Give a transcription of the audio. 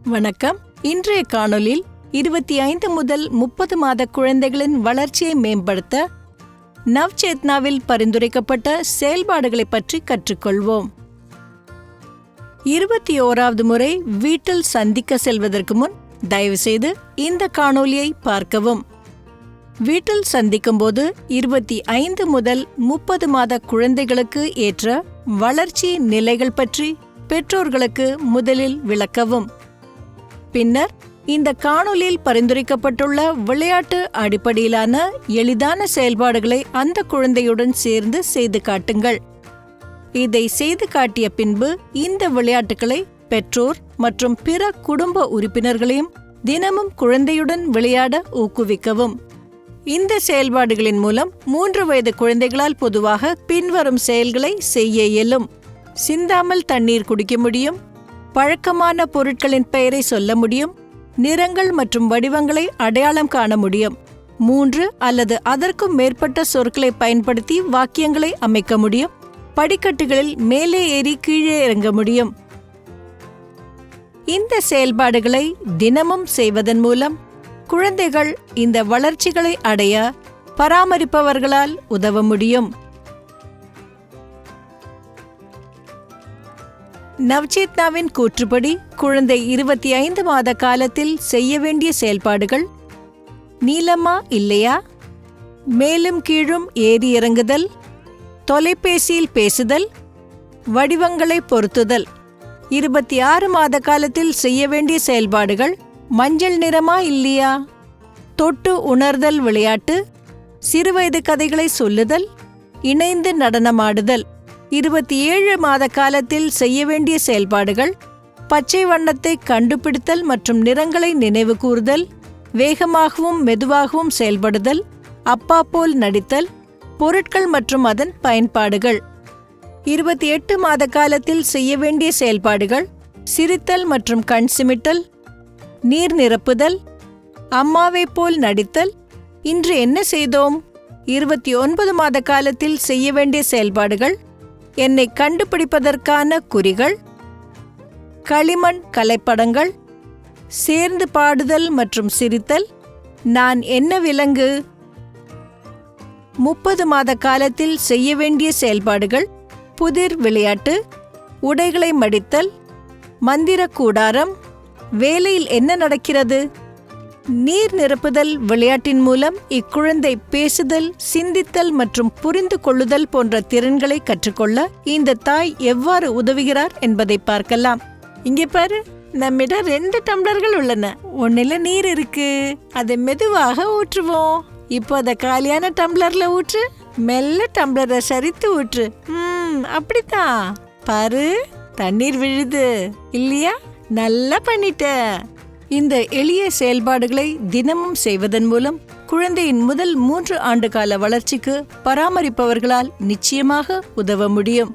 வணக்கம். இன்றைய காணொளியில் 25 முதல் 30 மாத குழந்தைகளின் வளர்ச்சியை மேம்படுத்த நவ்சேத்னாவில் பரிந்துரைக்கப்பட்ட செயல்பாடுகளை பற்றி கற்றுக்கொள்வோம். 21வது முறை வீட்டில் சந்திக்க செல்வதற்கு முன் தயவுசெய்து இந்த காணொளியை பார்க்கவும். வீட்டில் சந்திக்கும்போது 25 முதல் 30 மாத குழந்தைகளுக்கு ஏற்ற வளர்ச்சி நிலைகள் பற்றி பெற்றோர்களுக்கு முதலில் விளக்கவும். பின்னர் இந்த காணொளியில் பரிந்துரைக்கப்பட்டுள்ள விளையாட்டு அடிப்படையிலான எளிதான செயல்பாடுகளை அந்த குழந்தையுடன் சேர்ந்து செய்து காட்டுங்கள். இதை செய்து காட்டிய பின்பு இந்த விளையாட்டுகளை பெற்றோர் மற்றும் பிற குடும்ப உறுப்பினர்களையும் தினமும் குழந்தையுடன் விளையாட ஊக்குவிக்கவும். இந்த செயல்பாடுகளின் மூலம் 3 வயது குழந்தைகளால் பொதுவாக பின்வரும் செயல்களை செய்ய இயலும். சிந்தாமல் தண்ணீர் குடிக்க முடியும், பழக்கமான பொருட்களின் பெயரை சொல்ல முடியும், நிறங்கள் மற்றும் வடிவங்களை அடையாளம் காண முடியும், 3 அல்லது அதற்கும் மேற்பட்ட சொற்களை பயன்படுத்தி வாக்கியங்களை அமைக்க முடியும், படிக்கட்டுகளில் மேலே ஏறி கீழே இறங்க முடியும். இந்த செயல்பாடுகளை தினமும் செய்வதன் மூலம் குழந்தைகள் இந்த வளர்ச்சிகளை அடைய பராமரிப்பவர்களால் உதவ முடியும். நவ்சேத்னாவின் கூற்றுப்படி குழந்தை 25 மாத காலத்தில் செய்ய வேண்டிய செயல்பாடுகள்: நீளமா இல்லையா, மேலும் கீழும் ஏறி இறங்குதல், தொலைபேசியில் பேசுதல், வடிவங்களை பொருத்துதல். 26 மாத காலத்தில் செய்ய வேண்டிய செயல்பாடுகள்: மஞ்சள் நிறமா இல்லையா, தொட்டு உணர்தல் விளையாட்டு, சிறுவயது கதைகளை சொல்லுதல், இணைந்து நடனமாடுதல். 27 மாத காலத்தில் செய்ய வேண்டிய செயல்பாடுகள்: பச்சை வண்ணத்தை கண்டுபிடித்தல் மற்றும் நிறங்களை நினைவு கூர்தல், வேகமாகவும் மெதுவாகவும் செயல்படுதல், அப்பா போல் நடித்தல், பொருட்கள் மற்றும் அதன் பயன்பாடுகள். 28 மாத காலத்தில் செய்ய வேண்டிய செயல்பாடுகள்: சிரித்தல் மற்றும் கண் சிமிட்டல், நீர் நிரப்புதல், அம்மாவை போல் நடித்தல், இன்று என்ன செய்தோம். 29 மாத காலத்தில் செய்ய வேண்டிய செயல்பாடுகள்: என்னை கண்டுபிடிப்பதற்கான குறிகள், களிமண் கலைப்படங்கள், சேர்ந்து பாடுதல் மற்றும் சிரித்தல், நான் என்ன விலங்கு. 30 மாத காலத்தில் செய்ய வேண்டிய செயல்பாடுகள்: புதிர் விளையாட்டு, உடைகளை மடித்தல், மந்திர கூடாரம், வேலையில் என்ன நடக்கிறது. நீர் நிரப்புதல் விளையாட்டின் மூலம் இக்குழந்தை பேசுதல், சிந்தித்தல் மற்றும் புரிந்து கொள்ளுதல் போன்ற திறன்களை கற்றுக்கொள்ள இந்த தாய் எவ்வாறு உதவுகிறார் என்பதை பார்க்கலாம். இங்கே பாரு, நம்மிடம் 2 டம்ளர்கள் உள்ளன. ஒன்னில நீர் இருக்கு, அதை மெதுவாக ஊற்றுவோம். இப்போ அதை காலியான டம்ளர்ல ஊற்று, மெல்ல டம்ளரை சரித்து ஊற்று. அப்படித்தான், பாரு, தண்ணீர் விழுது இல்லையா, நல்லா பண்ணிட்ட. இந்த எளிய செயல்பாடுகளை தினமும் செய்வதன் மூலம் குழந்தையின் முதல் 3 ஆண்டு கால வளர்ச்சிக்கு பராமரிப்பவர்களால் நிச்சயமாக உதவ முடியும்.